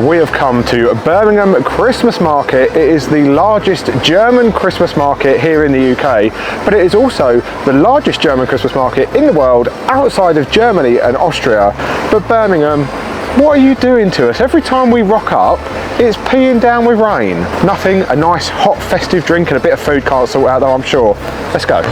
we have come to Birmingham Christmas Market. It is the largest German Christmas market here in the UK, but it is also the largest German Christmas market in the world outside of Germany and Austria. But Birmingham, what are you doing to us? Every time we rock up, it's peeing down with rain. Nothing, a nice hot festive drink and a bit of food can't sort out though, I'm sure. Let's go.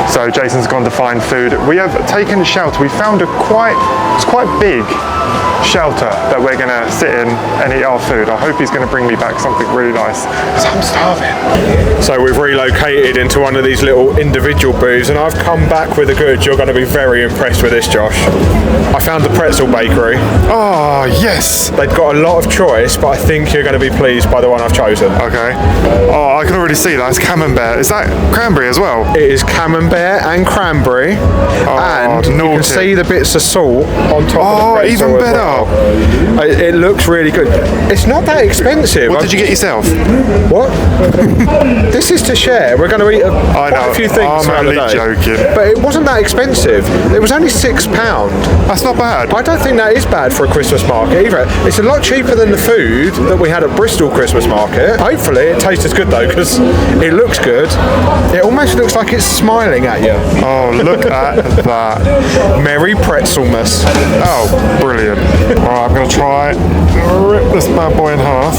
So Jason's gone to find food. We have taken shelter. We found it's quite big shelter that we're gonna sit in and eat our food. I hope he's gonna bring me back something really nice, because I'm starving. So we've relocated into one of these little individual booths and I've come back with the goods. You're gonna be very impressed with this, Josh. I found the pretzel bakery. Oh, yes. They've got a lot of choice, but I think you're gonna be pleased by the one I've chosen. Okay. Oh, I can already see that. It's camembert. Is that cranberry as well? It is camembert and cranberry. And you can see the bits of salt on top of the pretzel. Even better. It looks really good. It's not that expensive. What did you get yourself? What? This is to share. We're going to eat quite a few things. I'm only joking. But it wasn't that expensive. It was only £6. That's not bad. I don't think that is bad for a Christmas market either. It's a lot cheaper than the food that we had at Bristol Christmas Market. Hopefully it tastes as good though, because it looks good. It almost looks like it's smiling at you. Oh, look at that. Merry Pretzelmas. Oh, brilliant. Alright, I'm going to try rip this bad boy in half.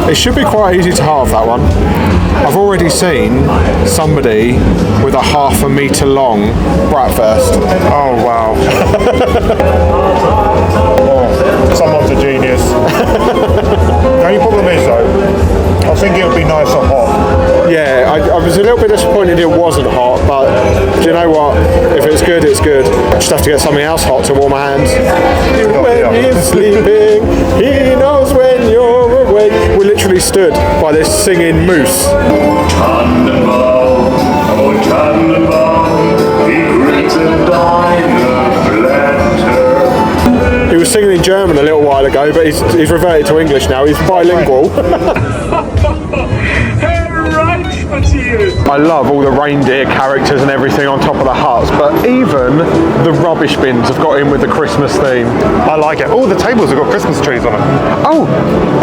It should be quite easy to halve that one. I've already seen somebody with a ½ metre long bratwurst. Oh wow. Oh, someone's a genius. The only problem is though, I think it would be nice and hot. Yeah, I was a little bit disappointed it wasn't hot, but do you know what? If it's good, it's good. Just have to get something else hot to warm my hands. When he's sleeping, he knows when you're awake. We literally stood by this singing moose. He was singing in German a little while ago, but he's reverted to English now. He's bilingual. I love all the reindeer characters and everything on top of the huts, but even the rubbish bins have got in with the Christmas theme. I like it. All the tables have got Christmas trees on them. Oh,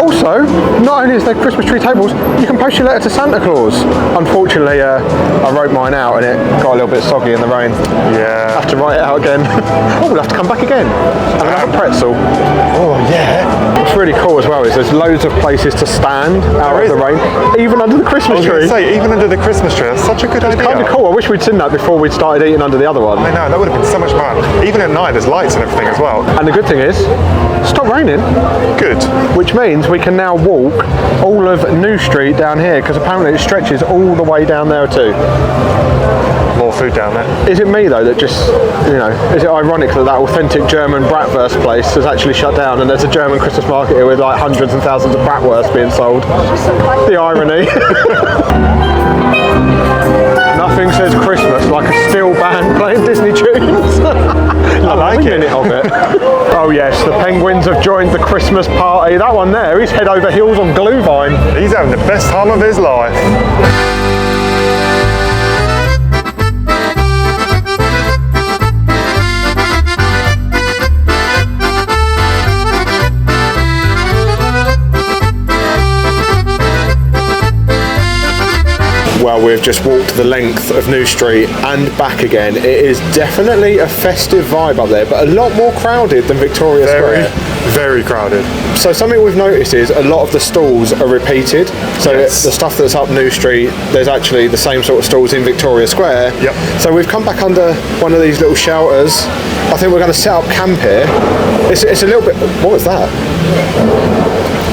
also, not only is there Christmas tree tables, you can post your letter to Santa Claus. Unfortunately, I wrote mine out and it got a little bit soggy in the rain. Yeah. I have to write it out again. Oh, we'll have to come back again. And another pretzel. Oh, yeah. What's really cool as well is there's loads of places to stand out of the rain, even under the Christmas tree. Even under the Christmas tree, that's such a good idea. It's kind of cool. I wish we'd seen that before we'd started eating under the other one. I know, that would have been so much fun. Even at night, there's lights and everything as well. And the good thing is, it's stopped raining. Good. Which means we can now walk all of New Street down here, because apparently it stretches all the way down there too. More food down there. Is it me though that just, you know, is it ironic that that authentic German bratwurst place has actually shut down and there's a German Christmas market here with like hundreds and thousands of bratwurst being sold? The irony. Nothing says Christmas like a steel band playing Disney tunes. I like every minute of it. Oh yes, the penguins have joined the Christmas party. That one there, he's head over heels on Glühwein. He's having the best time of his life. Well, we've just walked the length of New Street and back again. It is definitely a festive vibe up there, but a lot more crowded than Victoria Square. Very crowded. So something we've noticed is a lot of the stalls are repeated. So yes. The stuff that's up New Street, there's actually the same sort of stalls in Victoria Square. Yep. So we've come back under one of these little shelters. I think we're going to set up camp here. It's a little bit... What was that?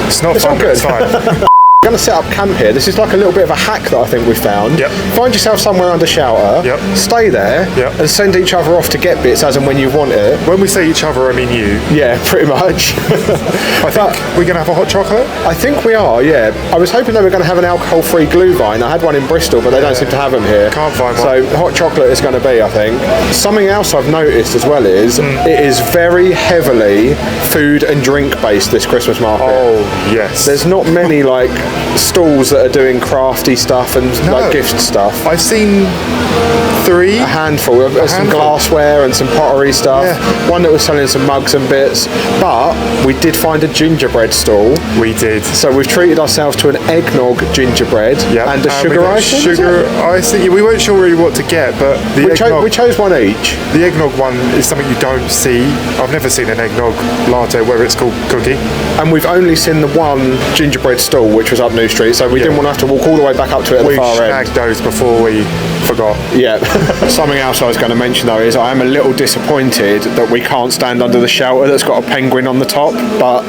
It's not it's fun, all good. it's fine. We're going to set up camp here. This is like a little bit of a hack that I think we found. Yep. Find yourself somewhere under shelter, Yep. stay there, Yep. and send each other off to get bits as and when you want it. When we say each other, I mean you. Yeah, pretty much. I think we're going to have a hot chocolate. I think we are, yeah. I was hoping they were going to have an alcohol-free Glühwein. I had one in Bristol, but they don't seem to have them here. Can't find one. So hot chocolate is going to be, I think. Something else I've noticed as well is it is very heavily food and drink based, this Christmas market. Oh, yes. There's not many like stalls that are doing crafty stuff and like gift stuff. I've seen 3. A handful of some glassware and some pottery stuff. Yeah. One that was selling some mugs and bits. But we did find a gingerbread stall. We did. So we've treated ourselves to an eggnog gingerbread and a sugar icing. Sugar icing. We weren't sure really what to get, but we chose one each. The eggnog one is something you don't see. I've never seen an eggnog latte, whether it's called cookie. And we've only seen the one gingerbread stall, which was up New Street, so we didn't want to have to walk all the way back up to it at the far end. We snagged those before we forgot. Yeah. Something else I was going to mention though is I am a little disappointed that we can't stand under the shelter that's got a penguin on the top, but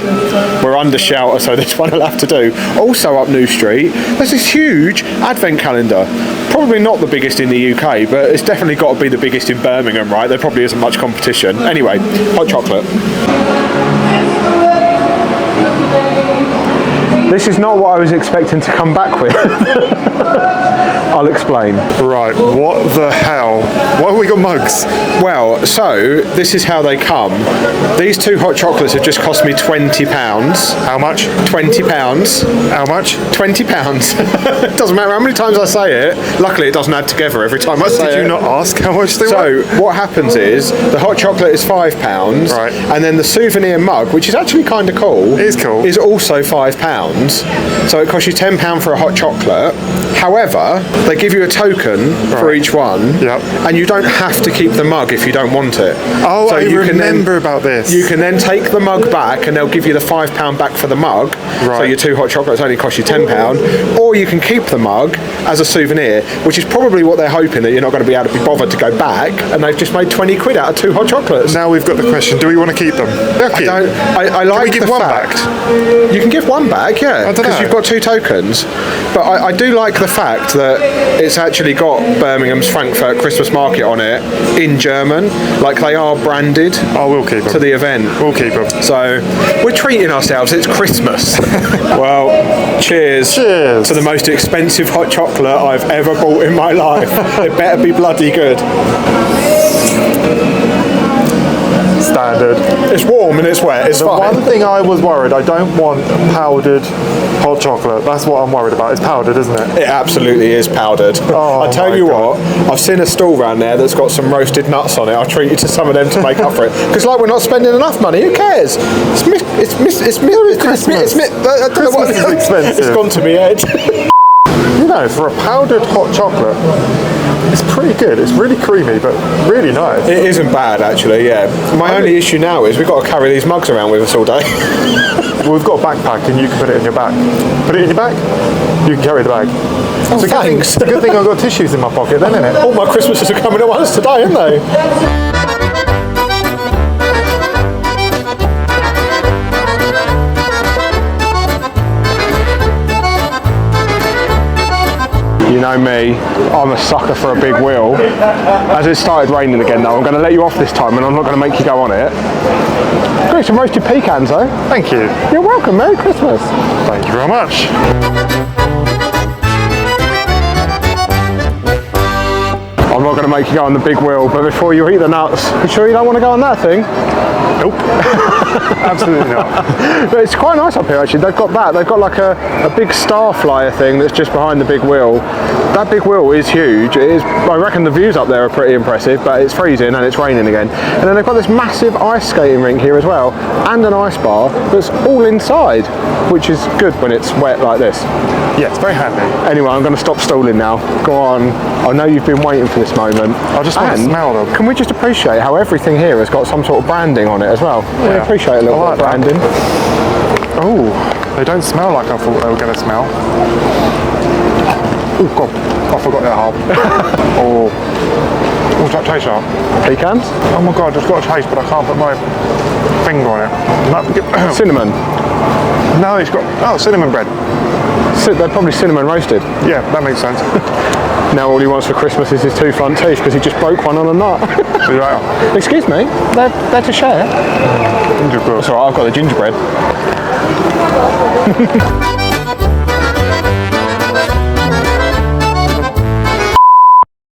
we're under shelter, so this one will have to do. Also up New Street, there's this huge advent calendar. Probably not the biggest in the UK, but it's definitely got to be the biggest in Birmingham, right? There probably isn't much competition. Anyway, hot chocolate. This is not what I was expecting to come back with. I'll explain. Right, what the hell? Why have we got mugs? Well, so this is how they come. These 2 hot chocolates have just cost me £20. How much? £20. How much? £20. It doesn't matter how many times I say it. Luckily, it doesn't add together every time I say it. Did you not ask how much they were? So what happens is the hot chocolate is £5, right, and then the souvenir mug, which is actually kind of cool, it is cool, is also £5. So it costs you £10 for a hot chocolate. However, they give you a token for each one, and you don't have to keep the mug if you don't want it. Oh, so I remember about this. You can then take the mug back, and they'll give you the £5 back for the mug. Right. So your 2 hot chocolates only cost you £10, or you can keep the mug as a souvenir, which is probably what they're hoping, that you're not going to be able to be bothered to go back, and they've just made 20 quid out of 2 hot chocolates. Now we've got the question: do we want to keep them? I like. Can we give one back? You can give one back, yeah, because you've got 2 tokens. But I do like the fact that it's actually got Birmingham's Frankfurt Christmas Market on it in German. Like they are branded. Oh, we'll keep them. To the event. We'll keep them. So we're treating ourselves. It's Christmas. Well, cheers. Cheers to the most expensive hot chocolate I've ever bought in my life. It better be bloody good. Standard. It's warm and it's wet. It's the fine. one thing I was worried, I don't want powdered hot chocolate. That's what I'm worried about. It's powdered, isn't it? It absolutely is powdered. Oh, I tell you what, I've seen a stall around there that's got some roasted nuts on it. I'll treat you to some of them to make up for it. Because like we're not spending enough money. Who cares? Christmas is expensive. It's gone to me head. You know, for a powdered hot chocolate, it's pretty good. It's really creamy, but really nice. It isn't bad, actually, yeah. My only issue now is we've got to carry these mugs around with us all day. Well, we've got a backpack and you can put it in your bag. Put it in your bag, you can carry the bag. Oh, thanks. It's a good thing I've got tissues in my pocket then, isn't it? All my Christmases are coming at once today, aren't they? You know me, I'm a sucker for a big wheel. As it started raining again though, I'm going to let you off this time and I'm not going to make you go on it. Great, some roasted pecans though. Thank you. You're welcome, Merry Christmas. Thank you very much. I'm not going to make you go on the big wheel, but before you eat the nuts, you sure you don't want to go on that thing? Nope. Absolutely not. But it's quite nice up here actually. They've got that. They've got like a big star flyer thing that's just behind the big wheel. That big wheel is huge. It is. I reckon the views up there are pretty impressive, but it's freezing and it's raining again. And then they've got this massive ice skating rink here as well, and an ice bar that's all inside, which is good when it's wet like this. Yeah, it's very handy. Anyway, I'm going to stop stalling now. Go on. I know you've been waiting for this moment. I just want to smell them. Can we just appreciate how everything here has got some sort of branding on it as well? We appreciate a little bit of branding. Oh, they don't smell like I thought they were going to smell. Oh God, I forgot that half. Oh, what's that taste like? Pecans? Oh my God, it's got a taste, but I can't put my finger on it. Cinnamon? No, it's got, cinnamon bread. They're probably cinnamon roasted. Yeah, that makes sense. Now all he wants for Christmas is his 2 front teeth because he just broke one on a nut. So you're like, Excuse me, they're to share. gingerbread. It's alright, I've got the gingerbread.